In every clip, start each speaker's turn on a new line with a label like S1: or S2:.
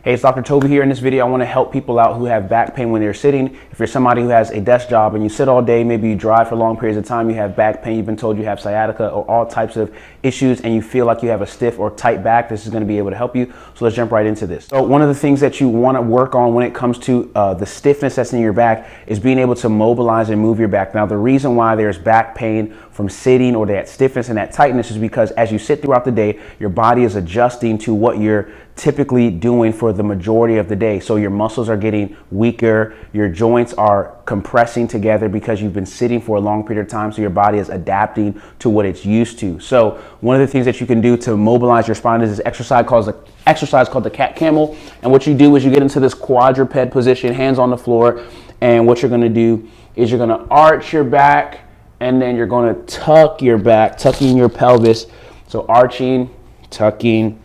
S1: Hey, it's Dr. Toby here. In this video, I want to help people out who have back pain when they're sitting. If you're somebody who has a desk job and you sit all day, maybe you drive for long periods of time, you have back pain, you've been told you have sciatica or all types of issues, and you feel like you have a stiff or tight back, this is going to be able to help you. So let's jump right into this. So one of the things that you want to work on when it comes to the stiffness that's in your back is being able to mobilize and move your back. Now, the reason why there's back pain from sitting or that stiffness and that tightness is because as you sit throughout the day, your body is adjusting to what you're typically doing for the majority of the day. So your muscles are getting weaker, your joints are compressing together because you've been sitting for a long period of time, so your body is adapting to what it's used to. So one of the things that you can do to mobilize your spine is this exercise called the cat camel. And what you do is you get into this quadruped position, hands on the floor, and what you're gonna do is you're gonna arch your back and then you're gonna tuck your back, tucking your pelvis. So arching, tucking.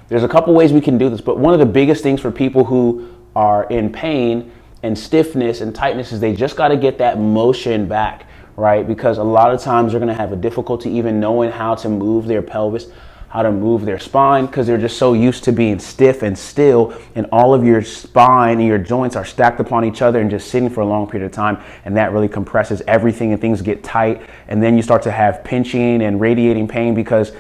S1: There's a couple ways we can do this, but one of the biggest things for people who are in pain and stiffness and tightness is they just got to get that motion back, right? Because a lot of times they're going to have a difficulty even knowing how to move their pelvis, how to move their spine, because they're just so used to being stiff and still, and all of your spine and your joints are stacked upon each other and just sitting for a long period of time, and that really compresses everything and things get tight, and then you start to have pinching and radiating pain because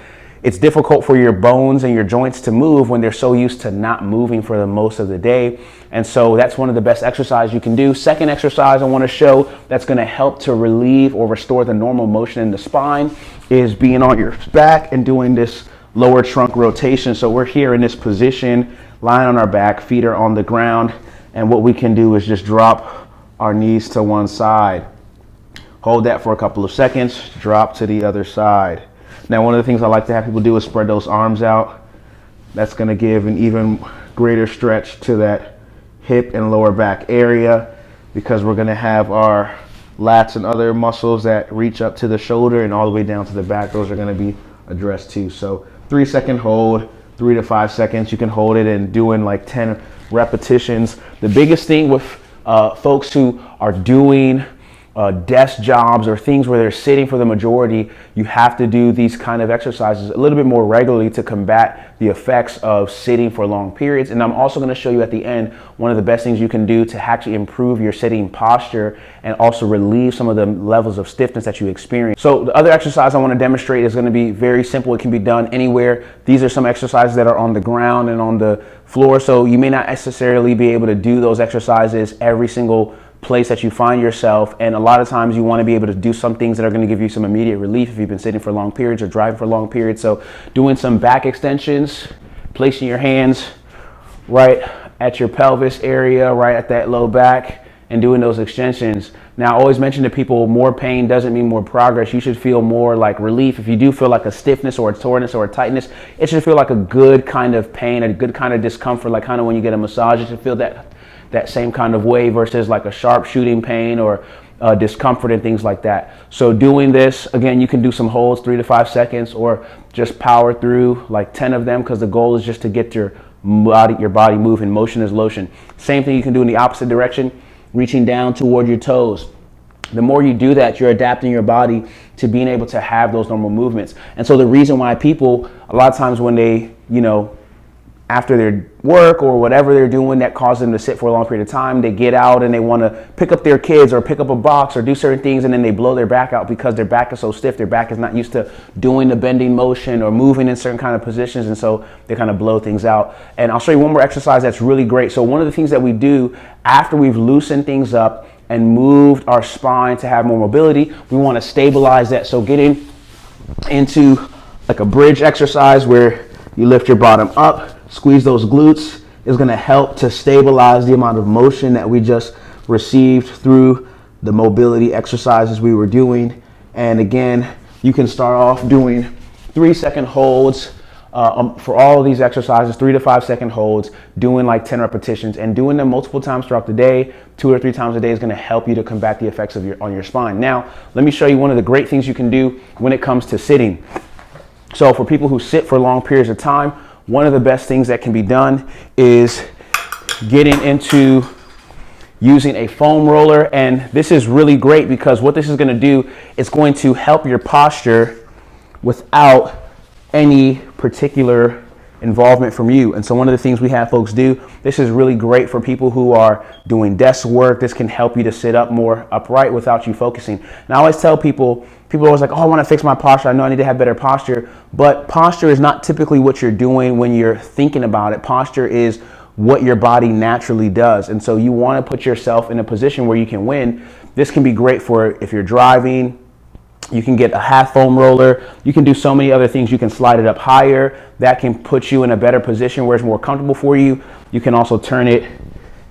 S1: it's difficult for your bones and your joints to move when they're so used to not moving for the most of the day. And so that's one of the best exercises you can do. Second exercise I want to show that's going to help to relieve or restore the normal motion in the spine is being on your back and doing this lower trunk rotation. So we're here in this position, lying on our back, feet are on the ground, and what we can do is just drop our knees to one side. Hold that for a couple of seconds, drop to the other side. Now, one of the things I like to have people do is spread those arms out. That's going to give an even greater stretch to that hip and lower back area because we're going to have our lats and other muscles that reach up to the shoulder and all the way down to the back. Those are going to be addressed too. So 3-second hold, 3 to 5 seconds. You can hold it and doing like 10 repetitions. The biggest thing with folks who are doing desk jobs or things where they're sitting for the majority, you have to do these kind of exercises a little bit more regularly to combat the effects of sitting for long periods. And I'm also going to show you at the end one of the best things you can do to actually improve your sitting posture and also relieve some of the levels of stiffness that you experience. So the other exercise I want to demonstrate is going to be very simple. It can be done anywhere. These are some exercises that are on the ground and on the floor, so you may not necessarily be able to do those exercises every single place that you find yourself, and a lot of times you want to be able to do some things that are going to give you some immediate relief if you've been sitting for long periods or driving for long periods. So doing some back extensions, placing your hands right at your pelvis area, right at that low back, and doing those extensions. Now, I always mention to people, more pain doesn't mean more progress. You should feel more like relief. If you do feel like a stiffness or a soreness or a tightness, it should feel like a good kind of pain, a good kind of discomfort, like kind of when you get a massage, you should feel that same kind of way versus like a sharp shooting pain or discomfort and things like that. So doing this, again, you can do some holds, 3 to 5 seconds, or just power through like 10 of them because the goal is just to get your body moving. Motion is lotion. Same thing you can do in the opposite direction, reaching down toward your toes. The more you do that, you're adapting your body to being able to have those normal movements. And so the reason why people, a lot of times when they, after their work or whatever they're doing that causes them to sit for a long period of time, they get out and they want to pick up their kids or pick up a box or do certain things, and then they blow their back out because their back is so stiff. Their back is not used to doing the bending motion or moving in certain kind of positions, and so they kind of blow things out. And I'll show you one more exercise that's really great. So one of the things that we do after we've loosened things up and moved our spine to have more mobility, we want to stabilize that. So getting into like a bridge exercise where you lift your bottom up, squeeze those glutes, is going to help to stabilize the amount of motion that we just received through the mobility exercises we were doing. And again, you can start off doing 3-second holds for all of these exercises, 3 to 5 second holds, doing like 10 repetitions and doing them multiple times throughout the day. 2 or 3 times a day is going to help you to combat the effects of on your spine. Now, let me show you one of the great things you can do when it comes to sitting. So for people who sit for long periods of time, one of the best things that can be done is getting into using a foam roller. And this is really great because what this is going to do is going to help your posture without any particular involvement from you. And so one of the things we have folks do, this is really great for people who are doing desk work. This can help you to sit up more upright without you focusing. And I always tell people are always like, oh, I want to fix my posture. I know I need to have better posture. But posture is not typically what you're doing when you're thinking about it. Posture is what your body naturally does. And so you want to put yourself in a position where you can win. This can be great for if you're driving. You can get a half foam roller. You can do so many other things. You can slide it up higher. That can put you in a better position where it's more comfortable for you. You can also turn it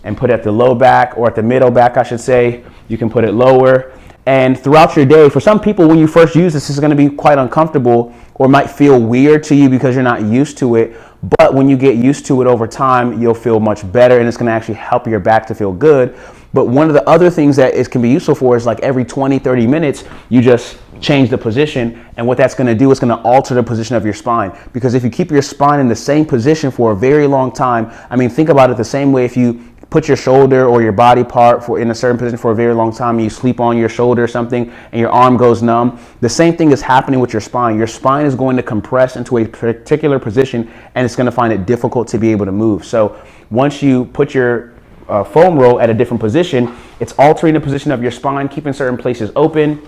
S1: and put it at the low back, or at the middle back, I should say. You can put it lower. And throughout your day, for some people, when you first use this is going to be quite uncomfortable or might feel weird to you because you're not used to it. But when you get used to it over time, you'll feel much better, and it's going to actually help your back to feel good. But one of the other things that it can be useful for is like every 20, 30 minutes, you just change the position. And what that's going to do is going to alter the position of your spine. Because if you keep your spine in the same position for a very long time, I mean, think about it the same way if you put your shoulder or your body part in a certain position for a very long time, and you sleep on your shoulder or something, and your arm goes numb. The same thing is happening with your spine. Your spine is going to compress into a particular position, and it's going to find it difficult to be able to move. So once you put your foam roll at a different position, it's altering the position of your spine, keeping certain places open.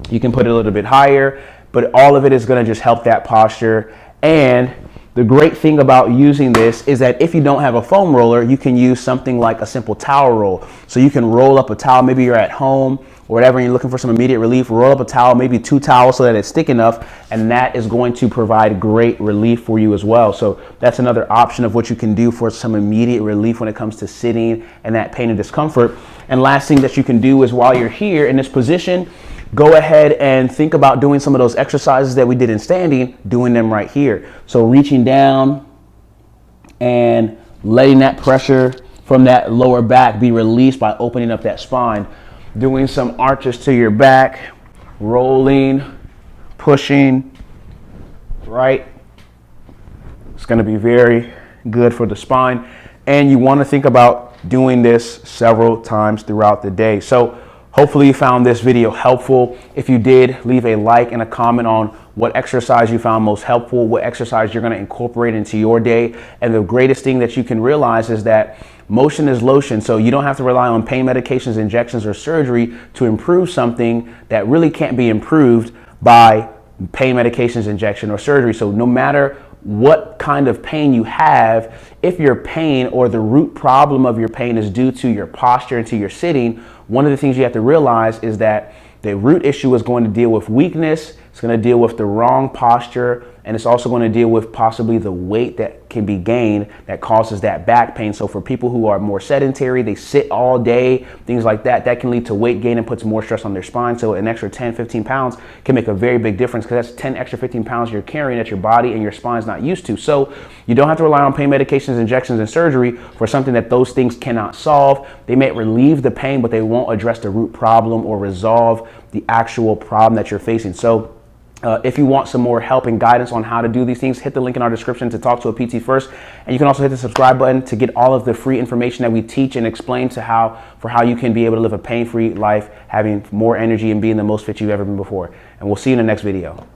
S1: You can put it a little bit higher, but all of it is going to just help that posture. And the great thing about using this is that if you don't have a foam roller, you can use something like a simple towel roll. So you can roll up a towel, maybe you're at home or whatever, and you're looking for some immediate relief, roll up a towel, maybe 2 towels so that it's thick enough, and that is going to provide great relief for you as well. So that's another option of what you can do for some immediate relief when it comes to sitting and that pain and discomfort. And last thing that you can do is while you're here in this position, go ahead and think about doing some of those exercises that we did in standing, doing them right here. So reaching down and letting that pressure from that lower back be released by opening up that spine. Doing some arches to your back, rolling, pushing, right? It's going to be very good for the spine. And you want to think about doing this several times throughout the day. So hopefully you found this video helpful. If you did, leave a like and a comment on what exercise you found most helpful, what exercise you're going to incorporate into your day. And the greatest thing that you can realize is that motion is lotion. So you don't have to rely on pain medications, injections, or surgery to improve something that really can't be improved by pain medications, injection, or surgery. So no matter what kind of pain you have, if your pain or the root problem of your pain is due to your posture and to your sitting, one of the things you have to realize is that the root issue is going to deal with weakness, it's going to deal with the wrong posture, and it's also going to deal with possibly the weight that can be gained that causes that back pain. So for people who are more sedentary, they sit all day, things like that, that can lead to weight gain and puts more stress on their spine. So an extra 10, 15 pounds can make a very big difference, because that's 10 extra 15 pounds you're carrying that your body and your spine is not used to. So you don't have to rely on pain medications, injections, and surgery for something that those things cannot solve. They may relieve the pain, but they won't address the root problem or resolve the actual problem that you're facing. So if you want some more help and guidance on how to do these things, hit the link in our description to talk to a PT first. And you can also hit the subscribe button to get all of the free information that we teach and explain to how you can be able to live a pain-free life, having more energy and being the most fit you've ever been before. And we'll see you in the next video.